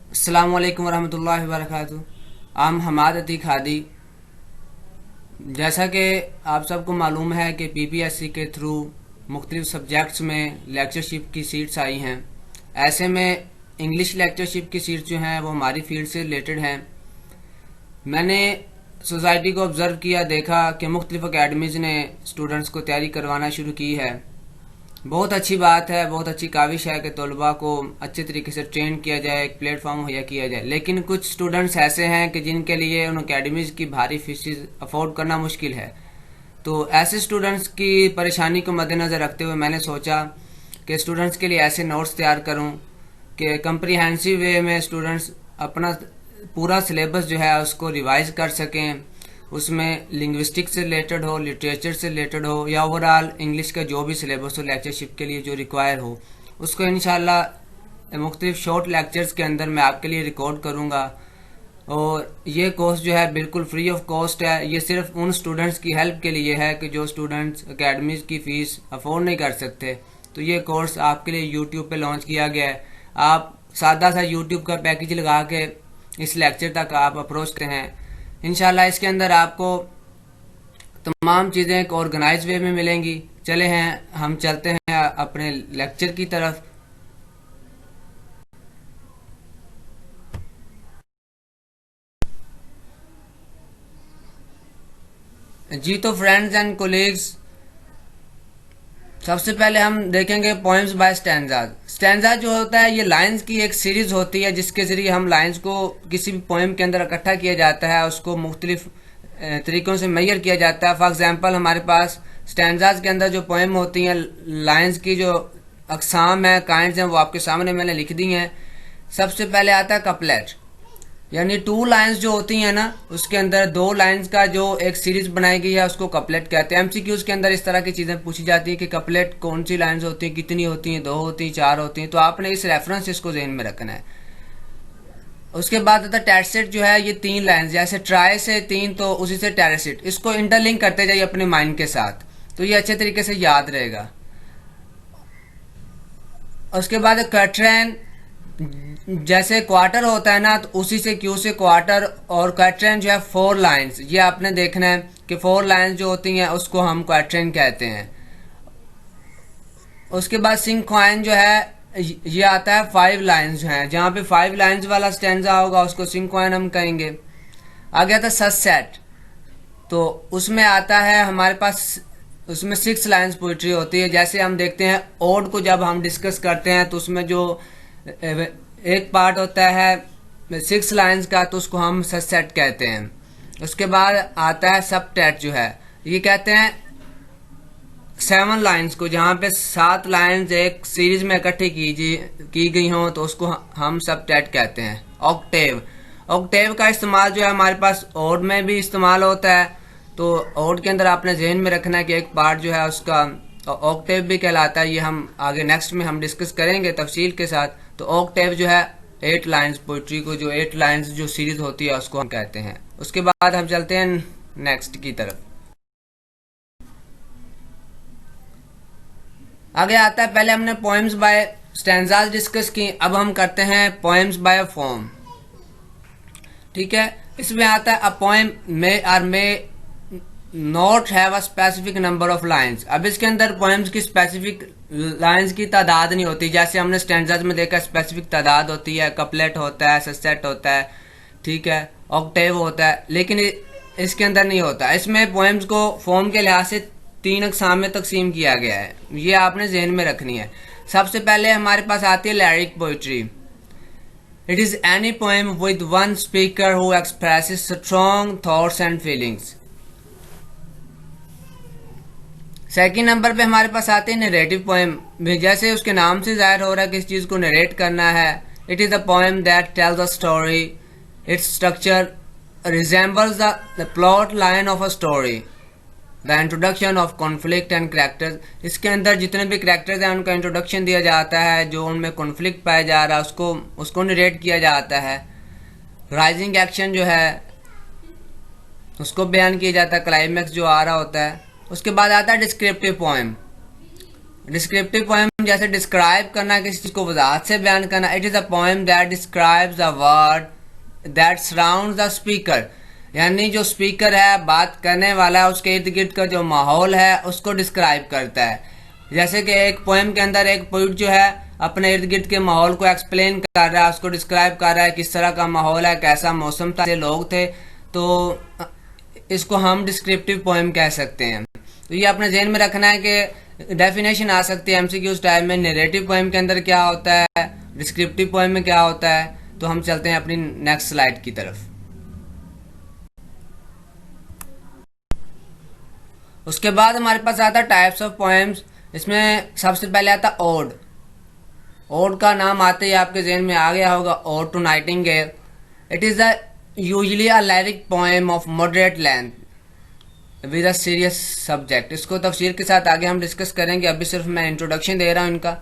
अस्सलाम वालेकुम वरहमतुल्लाहि वबरकातुहू। आम हमाद अतीक हादी। जैसा कि आप सबको मालूम है कि पीपीएससी के थ्रू मुख्तलिफ सब्जेक्ट्स में लेक्चरशिप की सीट्स आई हैं। ऐसे में इंग्लिश लेक्चरशिप की सीट्स जो हैं वो हमारी फील्ड से रिलेटेड हैं। मैंने सोसाइटी को ऑब्ज़र्व किया, देखा कि मुख्तलिफ अकेडमीज़ ने स्टूडेंट्स को तैयारी करवाना शुरू की है। बहुत अच्छी बात है, बहुत अच्छी काविश है कि तलबा को अच्छे तरीके से ट्रेन किया जाए, एक प्लेटफॉर्म मुहैया किया जाए। लेकिन कुछ स्टूडेंट्स ऐसे हैं कि जिनके लिए उन अकेडमीज़ की भारी फीसिस अफोर्ड करना मुश्किल है। तो ऐसे स्टूडेंट्स की परेशानी को मद्देनज़र रखते हुए मैंने सोचा कि स्टूडेंट्स के लिए ऐसे नोट्स तैयार करूं कि कम्प्रीहेंसिव वे में स्टूडेंट्स अपना पूरा सिलेबस जो है उसको रिवाइज कर सकें। उसमें लिंग्विस्टिक से रिलेटेड हो, लिटरेचर से रिलेटेड हो, या ओवरऑल इंग्लिश का जो भी सिलेबस हो लेक्चरशिप के लिए जो रिक्वायर हो, उसको इंशाल्लाह मुख्तलिफ शॉर्ट लेक्चर्स के अंदर मैं आपके लिए रिकॉर्ड करूँगा। और ये कोर्स जो है बिल्कुल फ्री ऑफ कॉस्ट है। ये सिर्फ उन स्टूडेंट्स की हेल्प के लिए है कि जो स्टूडेंट्स अकेडमीज़ की फ़ीस अफोर्ड नहीं कर सकते। तो ये कोर्स आपके लिए यूट्यूब पे लॉन्च किया गया है। आप सादा सा यूट्यूब का पैकेज लगा के इस लेक्चर तक आप अप्रोच करते हैं। इंशाल्लाह इसके अंदर आपको तमाम चीज़ें एक ऑर्गेनाइज वे में मिलेंगी। चले हैं, हम चलते हैं अपने लेक्चर की तरफ। जी तो फ्रेंड्स एंड कोलीग्स, सबसे पहले हम देखेंगे पोएम्स बाय स्टैंजाज। स्टैंजा जो होता है ये लाइंस की एक सीरीज होती है जिसके जरिए हम लाइंस को किसी भी पोएम के अंदर इकट्ठा किया जाता है, उसको मुख्तलिफ तरीकों से मेजर किया जाता है। फॉर एग्जांपल हमारे पास स्टैंजाज के अंदर जो पोएम होती हैं, लाइंस की जो अकसाम है, काइंड्स हैं, वो आपके सामने मैंने लिख दी हैं। सबसे पहले आता है कपलेट, यानी टू लाइंस जो होती हैं ना, उसके अंदर दो लाइंस का जो एक सीरीज बनाई गई है उसको कपलेट कहते हैं। एमसीक्यूज के अंदर इस तरह की चीज़ें पूछी जाती है कि कपलेट कौन सी लाइंस होती हैं, कितनी होती हैं, दो होती हैं, चार होती हैं। तो आपने इस रेफरेंस इसको जहन में रखना है। उसके बाद आता है टेरसेट, जो है ये तीन लाइंस, जैसे ट्राई से तीन तो उसी से टेरसेट, इसको इंटरलिंक करते जाइए अपने माइंड के साथ, तो ये अच्छे तरीके से याद रहेगा। उसके बाद क्वार्ट्रेन, जैसे क्वार्टर होता है ना, तो उसी से क्यू से क्वार्टर, और क्वार्ट्रेन जो है फोर लाइंस, ये आपने देखना है कि फोर लाइंस जो होती हैं उसको हम क्वार्ट्रेन कहते हैं। उसके बाद सिंक्वाइन जो है ये आता है फाइव लाइंस जो हैं, जहाँ पे फाइव लाइंस वाला स्टैंजा होगा उसको सिंक्वाइन हम कहेंगे। आ गया था ससेट, तो उसमें आता है हमारे पास, उसमें सिक्स लाइंस पोइट्री होती है। जैसे हम देखते हैं ओड को जब हम डिस्कस करते हैं तो उसमें जो एक पार्ट होता है सिक्स लाइंस का, तो उसको हम ससेट कहते हैं। उसके बाद आता है सबटेट, जो है ये कहते हैं सेवन लाइंस को, जहाँ पे सात लाइंस एक सीरीज में इकट्ठी की गई हों तो उसको हम सबटेट कहते हैं। ऑक्टेव, ऑक्टेव का इस्तेमाल जो है हमारे पास ओड में भी इस्तेमाल होता है। तो ओड के अंदर आपने जहन में रखना है कि एक पार्ट जो है उसका ऑक्टेव भी कहलाता है। ये हम आगे नेक्स्ट में हम डिस्कस करेंगे तफसील के साथ। तो ऑक्टेव जो है एट लाइंस पोइट्री को, जो एट लाइंस जो सीरीज होती है उसको हम कहते हैं। उसके बाद हम चलते हैं नेक्स्ट की तरफ। आगे आता है, पहले हमने पोएम्स बाय स्टैंजाज डिस्कस की, अब हम करते हैं पोएम्स बाय फॉर्म। ठीक है, इसमें आता है अ पोएम मे और may not have a specific number of lines. अब इसके अंदर पोएम्स की स्पेसिफिक लाइंस की तादाद नहीं होती, जैसे हमने स्टैंजाज में देखा स्पेसिफिक तादाद होती है, कपलेट होता है, ससेट होता है, ठीक है, ऑक्टेव होता है, लेकिन इसके अंदर नहीं होता। इसमें पोएम्स को फॉर्म के लिहाज से तीन अकसाम में तकसीम किया गया है, ये आपने जहन में रखनी है। सबसे पहले हमारे पास आती है lyric poetry. It is any poem with one speaker who expresses strong thoughts and feelings. Second number पे हमारे पास आते हैं नरेटिव पोएम, जैसे उसके नाम से जाहिर हो रहा है किस चीज़ को नरेट करना है। It is a poem that tells a story, its structure resembles the plot line of a story, the introduction of conflict and characters. इसके अंदर जितने भी करेक्टर्स हैं उनका इंट्रोडक्शन दिया जाता है, जो उनमें कॉन्फ्लिक्ट पाया जा रहा है उसको नरेट किया जाता है। राइजिंग एक्शन जो है उसको बयान किया जाता है, क्लाइमैक्स जो आ रहा होता है। उसके बाद आता है डिस्क्रिप्टिव पोएम। डिस्क्रिप्टिव पोएम जैसे डिस्क्राइब करना, किसी चीज को वजाहत से बयान करना। It is a poem that describes the word that surround the speaker, यानी जो स्पीकर है, बात करने वाला है, उसके इर्द गिर्द का जो माहौल है उसको डिस्क्राइब करता है। जैसे कि एक पोएम के अंदर एक पोइट जो है अपने इर्द गिर्द के माहौल को एक्सप्लेन कर रहा है, उसको डिस्क्राइब कर रहा है किस तरह का माहौल है, कैसा मौसम था, लोग थे, तो इसको हम डिस्क्रिप्टिव पोएम कह सकते हैं। तो ये अपने जहन में रखना है कि डेफिनेशन आ सकती है एमसीक्यूज टाइप में, नैरेटिव पोएम के अंदर क्या होता है, डिस्क्रिप्टिव पोएम में क्या होता है। तो हम चलते हैं अपनी नेक्स्ट स्लाइड की तरफ। उसके बाद हमारे पास आता है टाइप्स ऑफ पोएम्स। इसमें सबसे पहले आता ओड। ओड का नाम आते ही आपके जहन में आ गया होगा, ode to nightingale. It is a usually a lyric poem of moderate length with a serious subject. इसको तफसीर के साथ आगे हम डिस्कस करेंगे, अभी सिर्फ मैं इंट्रोडक्शन दे रहा हूँ इनका।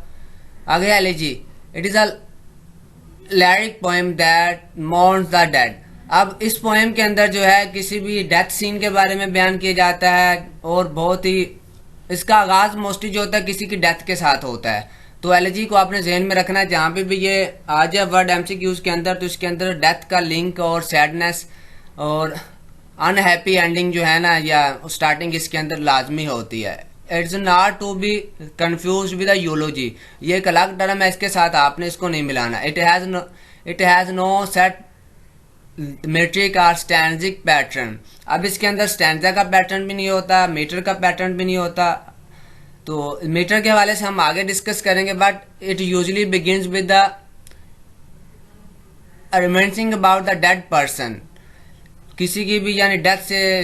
आगे elegy. It is a lyric poem that mourns the dead. अब इस पोएम के अंदर जो है किसी भी डेथ सीन के बारे में बयान किया जाता है, और बहुत ही इसका आगाज मोस्टली जो होता है किसी की डेथ के साथ होता है। तो एलिजी को आपने जहन में रखना है, जहाँ पे भी ये आ जाए वर्ड एमसीक्यूज के अंदर, तो इसके अंदर डेथ का लिंक और सैडनेस और अनहैप्पी एंडिंग जो है ना, या स्टार्टिंग इसके अंदर लाजमी होती है। It's not to be confuse with eulogy. ये एक अलग टर्म है, इसके साथ आपने इसको नहीं मिलाना। It has no set metric और स्टैंजिक पैटर्न। अब इसके अंदर स्टैंजा का पैटर्न भी नहीं होता, मीटर का पैटर्न भी नहीं होता। तो मीटर के हवाले से हम आगे डिस्कस करेंगे, but it usually begins with the reminiscing about the dead person. किसी की भी यानी डेथ से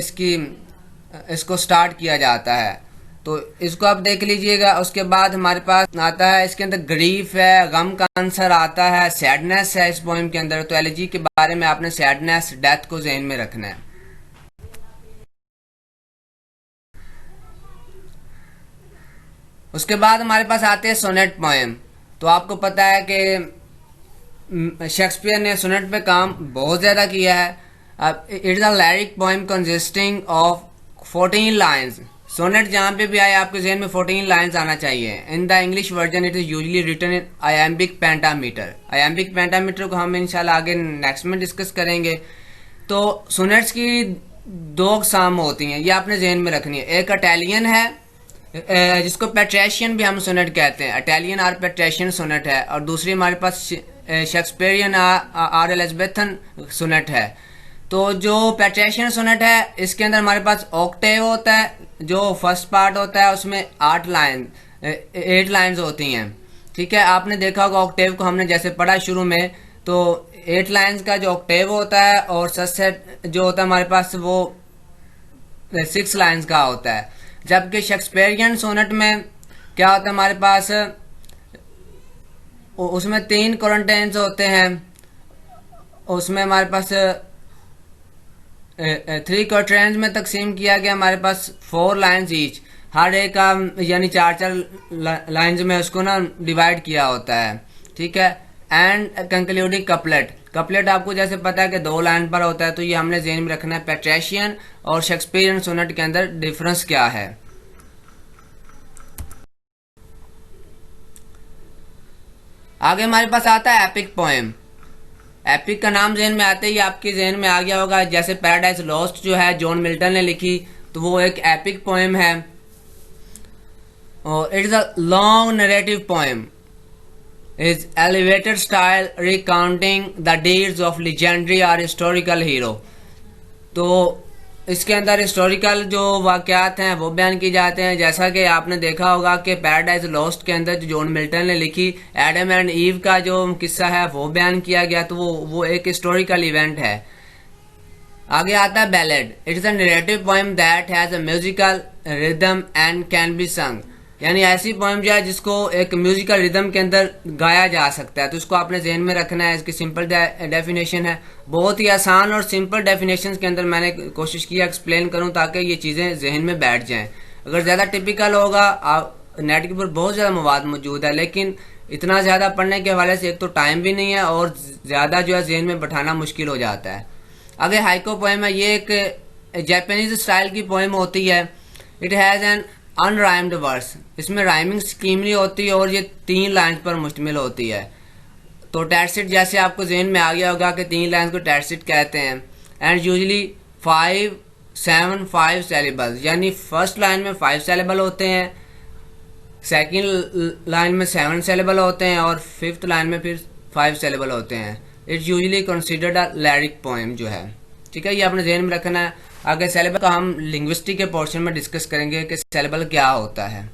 इसको स्टार्ट किया जाता है। तो इसको आप देख लीजिएगा। उसके बाद हमारे पास आता है, इसके अंदर ग्रीफ है, गम का आंसर आता है, सैडनेस है इस पोएम के अंदर। तो एलिजी के बारे में आपने सैडनेस, डेथ को जहन में रखना है। उसके बाद हमारे पास आते हैं सोनेट पोएम। तो आपको पता है कि शेक्सपियर ने सोनेट पे काम बहुत ज़्यादा किया है। It is a lyric poem consisting of 14 lines. Sonnet जहाँ पे भी आए आपके जहन में 14 लाइन्स आना चाहिए। In the English version it is usually written in iambic pentameter. Iambic pentameter को हम इंशाल्लाह आगे नेक्स्ट में डिस्कस करेंगे। तो सोनेट्स की दो अक़साम होती हैं, ये आपने जहन में रखनी है। एक इटालियन है, जिसको पेट्रेशियन भी हम सोनेट कहते हैं, इटालियन और पेट्रेशियन सोनेट है। और दूसरी हमारे पास शेक्सपियरियन और एलिज़ाबेथन सोनेट है। तो जो पेट्रेशियन सोनेट है, इसके अंदर हमारे पास ऑक्टेव होता है। जो फर्स्ट पार्ट होता है उसमें 8 लाइन्स होती हैं। ठीक है, आपने देखा होगा ऑक्टेव को हमने जैसे पढ़ा शुरू में, तो 8 लाइन्स का जो ऑक्टेव होता है, और सबसेट जो होता है हमारे पास वो 6 लाइन्स का होता है। जबकि शेक्सपियरियन सोनेट में क्या होता है हमारे पास, उसमें 3 क्वारंटाइन्स होते हैं। उसमें हमारे पास 3 क्वार्टरेंस में तकसीम किया गया, हमारे पास 4 लाइन्स ईच, हर एक का यानी 4 लाइन्स में उसको ना डिवाइड किया होता है। ठीक है, एंड कंक्लूडिंग कपलेट। कपलेट आपको जैसे पता है कि 2 लाइन पर होता है। तो ये हमने ज़हन में रखना है, पेट्रेशियन और शेक्सपियरियन सोनेट के अंदर डिफरेंस क्या है। आगे हमारे पास आता है एपिक पोएम। एपिक का नाम जहन में आते ही आपके जहन में आ गया होगा, जैसे पैराडाइज लॉस्ट जो है जॉन मिल्टन ने लिखी, तो वो एक एपिक पोएम है। और it is a long narrative poem, is elevated style recounting the deeds of legendary और हिस्टोरिकल हीरो। तो इसके अंदर हिस्टोरिकल जो वाक़यात हैं वो बयान किए जाते हैं। जैसा कि आपने देखा होगा कि पैराडाइज लॉस्ट के अंदर जो जॉन मिल्टन ने लिखी, एडम एंड ईव का जो किस्सा है वो बयान किया गया, तो वो एक हिस्टोरिकल इवेंट है। आगे आता है ballad. It is a narrative poem that has a musical rhythm and can be संग, यानी ऐसी पोएम जो है जिसको एक म्यूजिकल रिदम के अंदर गाया जा सकता है। तो इसको आपने जहन में रखना है। इसकी सिंपल डेफिनेशन है, बहुत ही आसान और सिंपल डेफिनेशन के अंदर मैंने कोशिश किया एक्सप्लेन करूं ताकि ये चीज़ें जहन में बैठ जाएं। अगर ज़्यादा टिपिकल होगा, नेट के ऊपर बहुत ज़्यादा मवाद मौजूद है, लेकिन इतना ज़्यादा पढ़ने के हवाले से एक तो टाइम भी नहीं है और ज़्यादा जो है जहन में बैठाना मुश्किल हो जाता है। आगे हाइको पोएम है, ये एक जापानीज स्टाइल की पोएम होती है। It has an unrhymed verse, इसमें राइमिंग स्कीम नहीं होती और ये 3 लाइन पर मुश्तमिल होती है। तो टैटसिट जैसे आपको जहन में आ गया होगा कि 3 लाइन को टैटसिट कहते हैं। एंड यूजली 5 सेलेबल्स, यानी फर्स्ट लाइन में 5 सेलेबल होते हैं, सेकेंड लाइन में 7 सेलेबल होते हैं और फिफ्थ लाइन में फिर 5 सेलेबल होते हैं। It's usually considered a lyric poem जो है, ठीक है, ये अपने जहन में रखना है। आगे सेलेबल का हम लिंग्विस्टिक के पोर्शन में डिस्कस करेंगे कि सेलेबल क्या होता है।